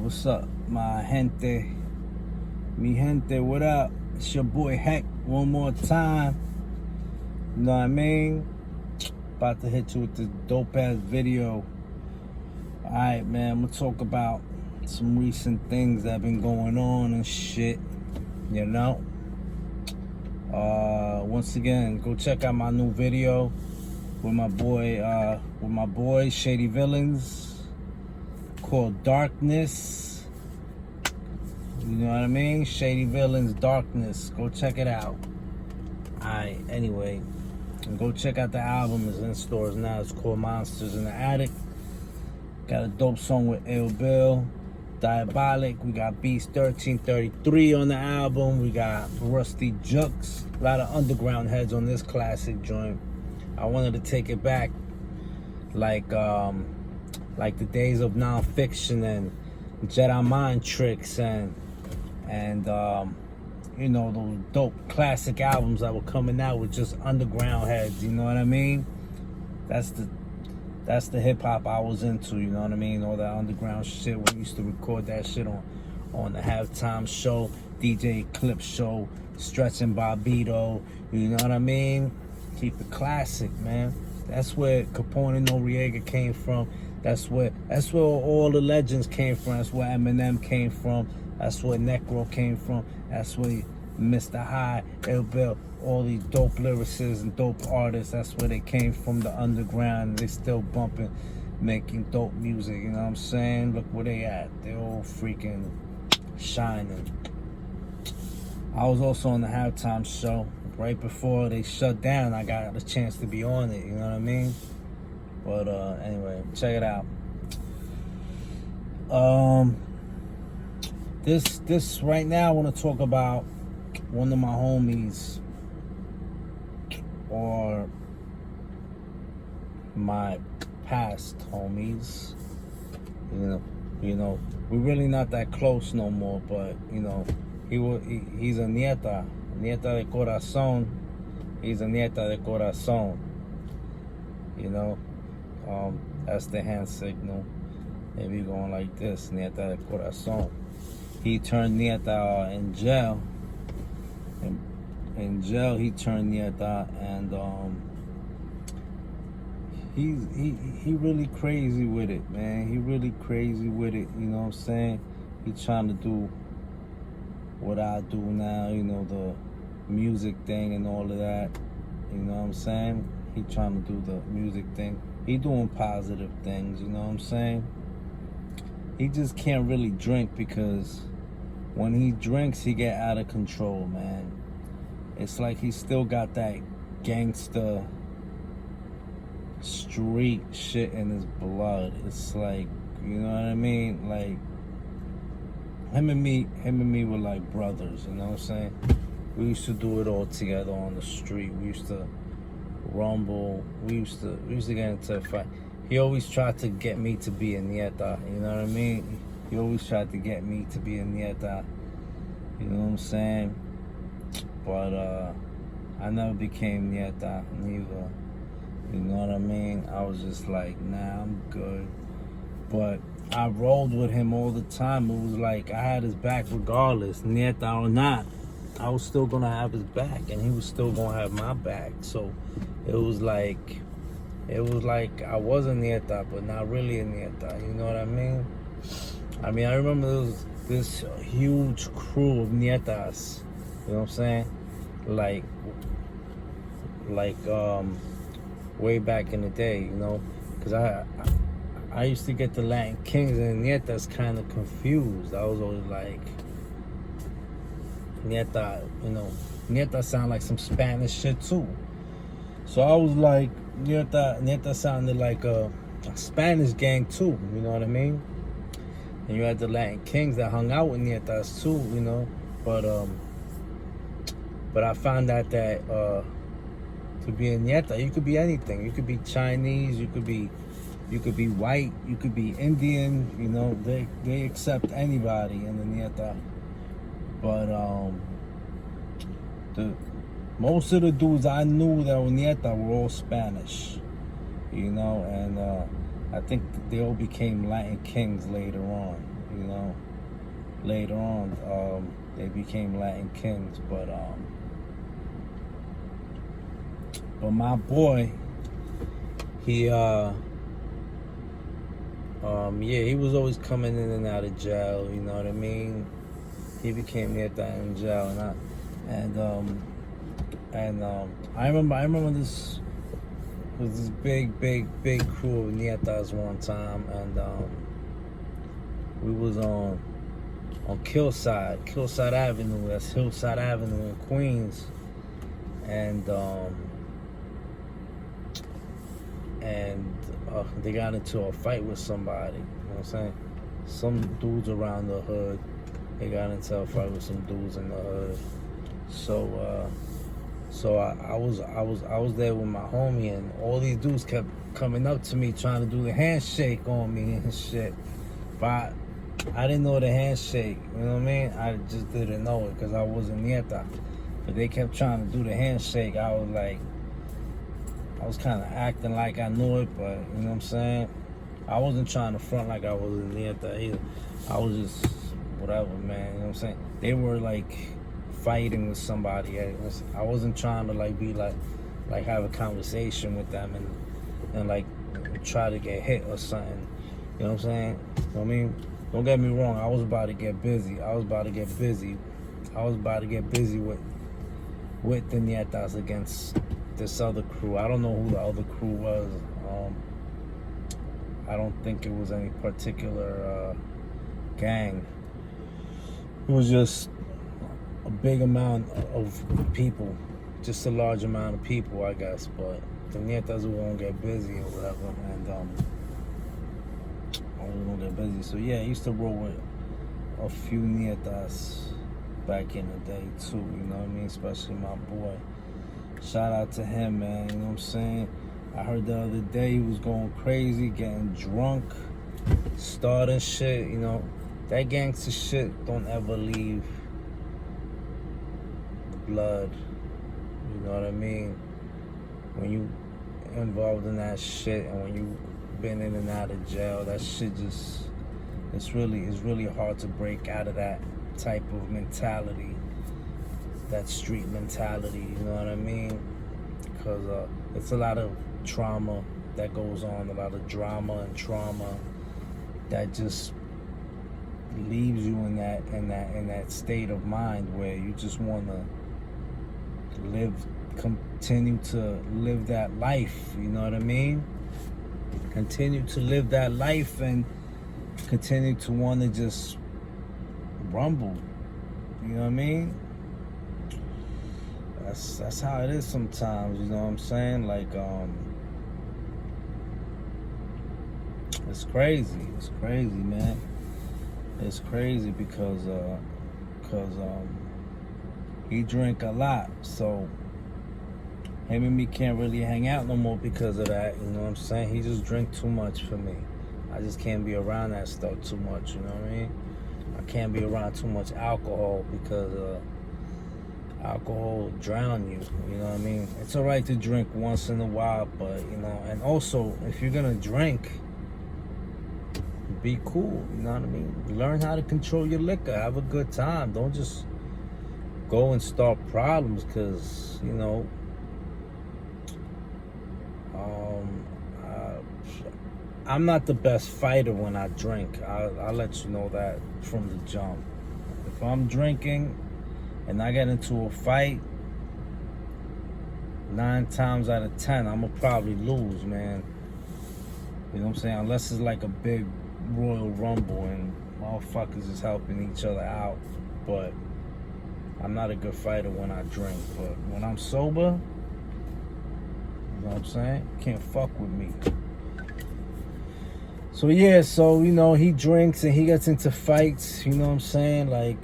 What's up, my gente? Mi gente, what up? It's your boy Heck one more time. You know what I mean? About to hit you with this dope ass video. Alright, man, I'm gonna talk about some recent things that have been going on and shit. You know? Once again, go check out my new video with my boy Shady Villains, called Darkness. You know what I mean? Shady Villains, Darkness. Go check it out. Alright, anyway. And go check out the album. It's in stores now. It's called Monsters in the Attic. Got a dope song with Ill Bill, Diabolic. We got Beast 1333 on the album. We got Rusty Jux. A lot of underground heads on this classic joint. I wanted to take it back like the days of nonfiction and Jedi Mind Tricks and you know, those dope classic albums that were coming out with just underground heads. You know what I mean? That's the hip hop I was into. You know what I mean? All that underground shit. We used to record that shit on the halftime show, DJ Clip Show, Stretching Bobito. You know what I mean? Keep it classic, man. That's where Capone and Noriega came from. That's where all the legends came from. That's where Eminem came from. That's where Necro came from. That's where Mr. High, Ill Bill, all these dope lyricists and dope artists. That's where they came from, the underground. They still bumping, making dope music. You know what I'm saying? Look where they at. They all freaking shining. I was also on the halftime show right before they shut down. I got a chance to be on it. You know what I mean? But anyway, check it out. This right now I want to talk about one of my homies, or my past homies. You know, we're really not that close no more, but you know, he's a neta de corazón. He's a neta de corazón. You know, that's the hand signal. Maybe going like this, neta de corazón. He turned neta in jail. In jail, he turned neta, and he really crazy with it, man. He really crazy with it. You know what I'm saying? He trying to do what I do now. You know, the music thing and all of that. You know what I'm saying? He trying to do the music thing. He doing positive things. You know what I'm saying? He just can't really drink, because when he drinks, he get out of control, man. It's like he still got that gangster street shit in his blood. It's like, you know what I mean? Like, him and me were like brothers, you know what I'm saying? We used to do it all together on the street. We used to rumble. We used to get into a fight. He always tried to get me to be a neta, you know what I mean? He always tried to get me to be a neta, you know what I'm saying? But I never became neta neither, you know what I mean? I was just like, nah, I'm good. But I rolled with him all the time. It was like I had his back regardless, neta or not. I was still gonna have his back, and he was still gonna have my back. So it was like I was a neta, but not really a neta. You know what I mean? I remember there was this huge crew of netas. You know what I'm saying? Like way back in the day, you know, because I used to get the Latin Kings and netas kind of confused. I was always like, neta, you know, neta sound like some Spanish shit too. So I was like, neta sounded like a Spanish gang too, you know what I mean? And you had the Latin Kings that hung out with netas too, you know. But I found out that to be a neta, you could be anything. You could be Chinese, you could be white, you could be Indian, you know. They accept anybody in the neta. But most of the dudes I knew that were neta were all Spanish, you know, and I think they all became Latin Kings later on, you know. Later on, they became Latin kings, but my boy, he he was always coming in and out of jail, you know what I mean? He became Neta in jail, and I remember this was this big crew of Netas one time, and we was on Killside Avenue. That's Hillside Avenue in Queens, and they got into a fight with somebody. You know what I'm saying? Some dudes around the hood. They got into a fight with some dudes in the hood. So I was there with my homie, and all these dudes kept coming up to me trying to do the handshake on me and shit. But I didn't know the handshake. You know what I mean? I just didn't know it because I wasn't Neta. But they kept trying to do the handshake. I was kind of acting like I knew it, but you know what I'm saying? I wasn't trying to front like I wasn't Neta either. I was just whatever, man. You know what I'm saying? They were like fighting with somebody. I wasn't trying to like have a conversation with them and like try to get hit or something. You know what I'm saying? You know what I mean? Don't get me wrong. I was about to get busy. I was about to get busy with the Netas against this other crew. I don't know who the other crew was. I don't think it was any particular gang. It was just a big amount of people, just a large amount of people, I guess. But the Netas were gonna get busy or whatever, and I was gonna get busy. So yeah, I used to roll with a few Netas back in the day too. You know what I mean? Especially my boy. Shout out to him, man. You know what I'm saying? I heard the other day he was going crazy, getting drunk, starting shit. You know, that gangster shit don't ever leave blood. You know what I mean? When you involved in that shit and when you been in and out of jail, that shit just it's really hard to break out of that type of mentality, that street mentality. You know what I mean? Because it's a lot of trauma that goes on, a lot of drama and trauma that just leaves you in that state of mind where you just want to continue to live that life. You know what I mean? Continue to live that life and continue to want to just rumble. You know what I mean? That's how it is sometimes. You know what I'm saying? Like it's crazy, man. It's crazy because he drink a lot, so him and me can't really hang out no more because of that. You know what I'm saying? He just drink too much for me. I just can't be around that stuff too much. You know what I mean? I can't be around too much alcohol because alcohol drown you. You know what I mean? It's alright to drink once in a while, but you know, and also if you're gonna drink, be cool. You know what I mean? Learn how to control your liquor. Have a good time. Don't just go and start problems because, you know, I'm not the best fighter when I drink. I'll let you know that from the jump. If I'm drinking and I get into a fight, 9 times out of 10, I'm gonna probably lose, man. You know what I'm saying? Unless it's like a big Royal Rumble and motherfuckers is helping each other out. But I'm not a good fighter when I drink. But when I'm sober, you know what I'm saying? Can't fuck with me. So yeah, so you know, he drinks and he gets into fights, you know what I'm saying? Like,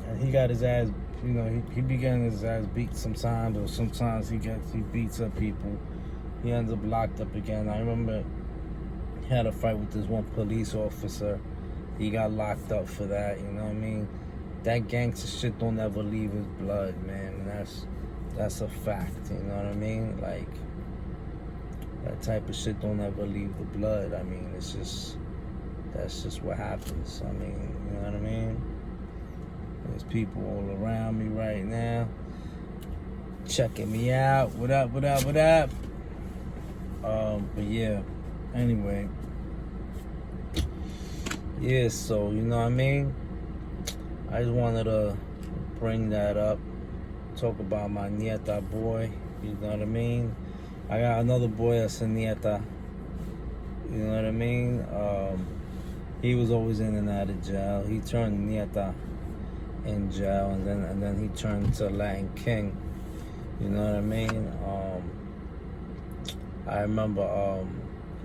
and he got his ass, you know, he be getting his ass beat sometimes, or sometimes he beats up people. He ends up locked up again. I remember he had a fight with this one police officer. He got locked up for that, you know what I mean? That gangster shit don't ever leave his blood, man. And that's a fact, you know what I mean? Like, that type of shit don't ever leave the blood. I mean, it's just that's just what happens. I mean, you know what I mean? There's people all around me right now checking me out. What up, what up, what up? But yeah, anyway. Yeah, so, you know what I mean? I just wanted to bring that up. Talk about my neta boy. You know what I mean? I got another boy that's a neta. You know what I mean? He was always in and out of jail. He turned neta in jail, and then he turned to Latin King. You know what I mean? I remember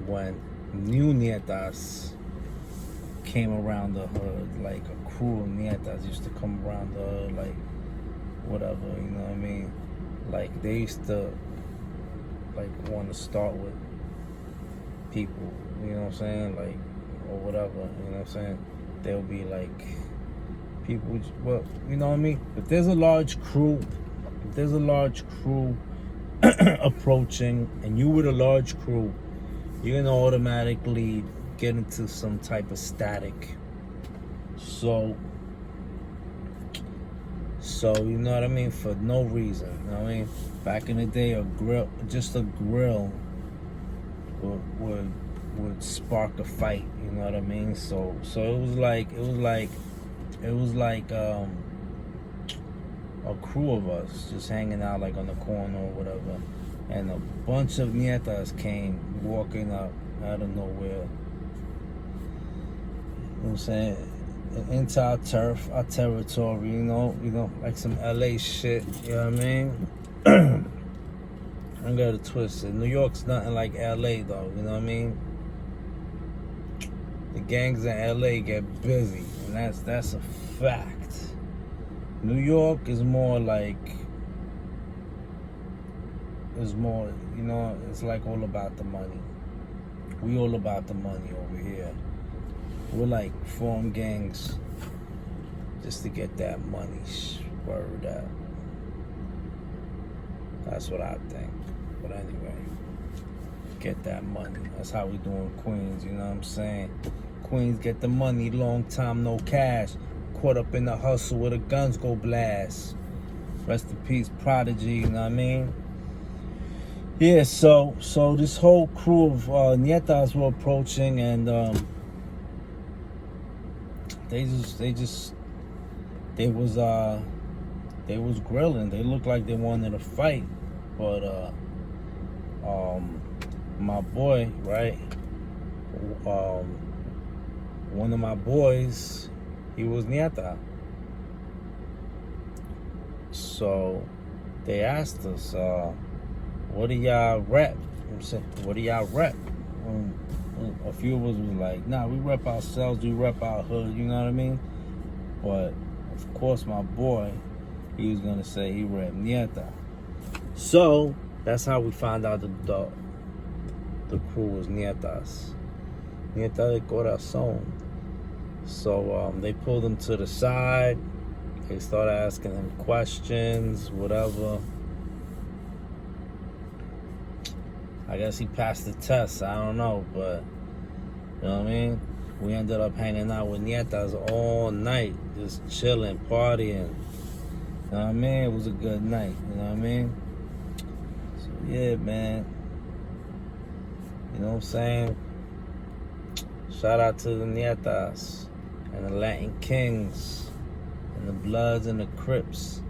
when new Netas came around the hood, like a crew of Netas used to come around the hood, like whatever, you know what I mean? Like they used to like want to start with people, you know what I'm saying? Like, or whatever, you know what I'm saying? They'll be like people, well, you know what I mean? If there's a large crew, approaching, and you with a large crew, you're gonna automatically get into some type of static. So you know what I mean? For no reason, you know what I mean? Back in the day, a grill would spark a fight. You know what I mean? So it was like a crew of us just hanging out like on the corner or whatever, and a bunch of Netas came walking up out of nowhere. You know what I'm saying? Into our turf, our territory, you know, like some LA shit, you know what I mean? I got it twisted. New York's nothing like LA though, you know what I mean? The gangs in LA get busy, and that's a fact. New York is more, you know, it's like all about the money. We all about the money over here. We're like form gangs just to get that money. Word up. That's what I think. But anyway, get that money. That's how we doing Queens, you know what I'm saying? Queens get the money, long time no cash. Caught up in the hustle where the guns go blast. Rest in peace, Prodigy, you know what I mean? Yeah, so this whole crew of Netas were approaching, and they was grilling. They looked like they wanted to fight, but my boy, right? One of my boys, he was Neta. So they asked us, what do y'all rep? What do y'all rep? A few of us was like, nah, we rep ourselves, we rep our hood, you know what I mean? But of course my boy, he was gonna say he rep Neta. So that's how we found out the crew was Netas. Neta de corazón. So they pulled him to the side. They started asking him questions, whatever. I guess he passed the test. I don't know, but you know what I mean? We ended up hanging out with Netas all night, just chilling, partying. You know what I mean? It was a good night. You know what I mean? So yeah, man. You know what I'm saying? Shout out to the Netas and the Latin Kings and the Bloods and the Crips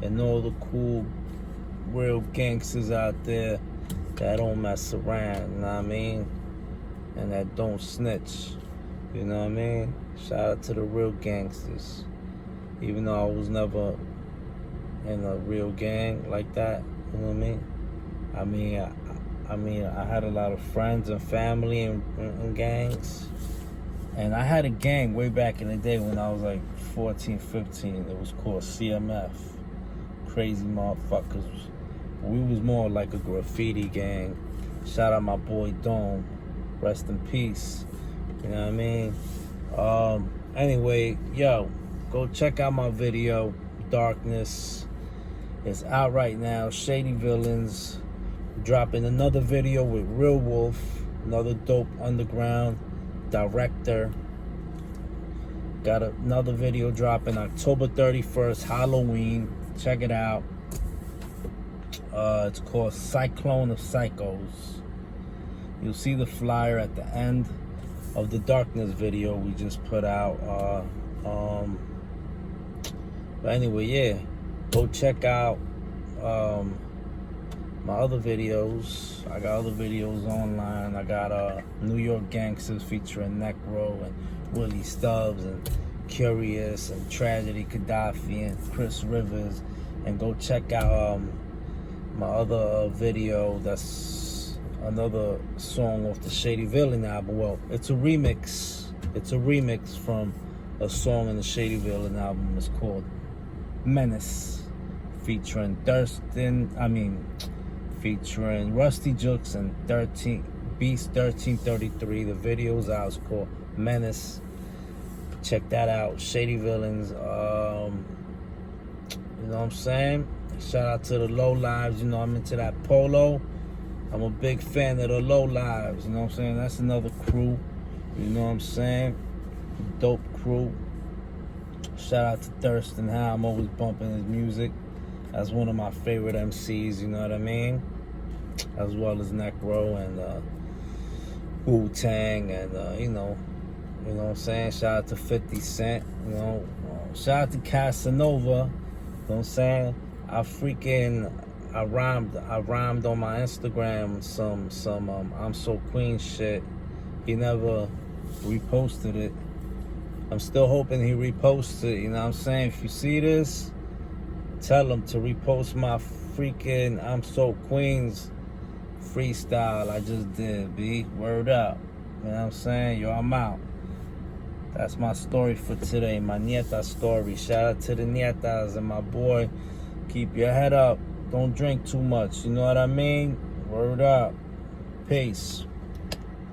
and all the cool, real gangsters out there that don't mess around, you know what I mean? And that don't snitch, you know what I mean? Shout out to the real gangsters. Even though I was never in a real gang like that, you know what I mean? I had a lot of friends and family in gangs. And I had a gang way back in the day when I was like 14, 15. It was called CMF. Crazy motherfuckers. We was more like a graffiti gang. Shout out my boy Dome. Rest in peace. You know what I mean? Anyway, yo, go check out my video, Darkness. It's out right now. Shady Villains. Dropping another video with Real Wolf, another dope underground director. Got another video dropping October 31st, Halloween. Check it out. It's called Cyclone of Psychos. You'll see the flyer at the end of the Darkness video we just put out. But anyway, yeah, go check out my other videos. I got other videos online. I got New York Gangsters featuring Necro and Willie Stubbs and Curious and Tragedy Gaddafi and Chris Rivers. And go check out my other video. That's another song off the Shady Villain album. Well, it's a remix. It's a remix from a song in the Shady Villain album. It's called Menace, featuring featuring Rusty Jukes and Beast 1333. The video's out. It's called Menace. Check that out. Shady Villains. You know what I'm saying? Shout out to the Low Lives. You know, I'm into that polo. I'm a big fan of the Low Lives. You know what I'm saying? That's another crew. You know what I'm saying? Dope crew. Shout out to Thurston Howe. I'm always bumping his music. That's one of my favorite MCs, you know what I mean? As well as Necro and Wu-Tang and, you know what I'm saying? Shout out to 50 Cent, you know. Shout out to Casanova, you know what I'm saying? I rhymed on my Instagram some I'm So Queen shit. He never reposted it. I'm still hoping he reposts it, you know what I'm saying? If you see this, tell him to repost my freaking I'm So Queens freestyle I just did, B. Word up. You know what I'm saying? Yo, I'm out. That's my story for today, my Neta story. Shout out to the Netas and my boy. Keep your head up. Don't drink too much. You know what I mean? Word up. Peace.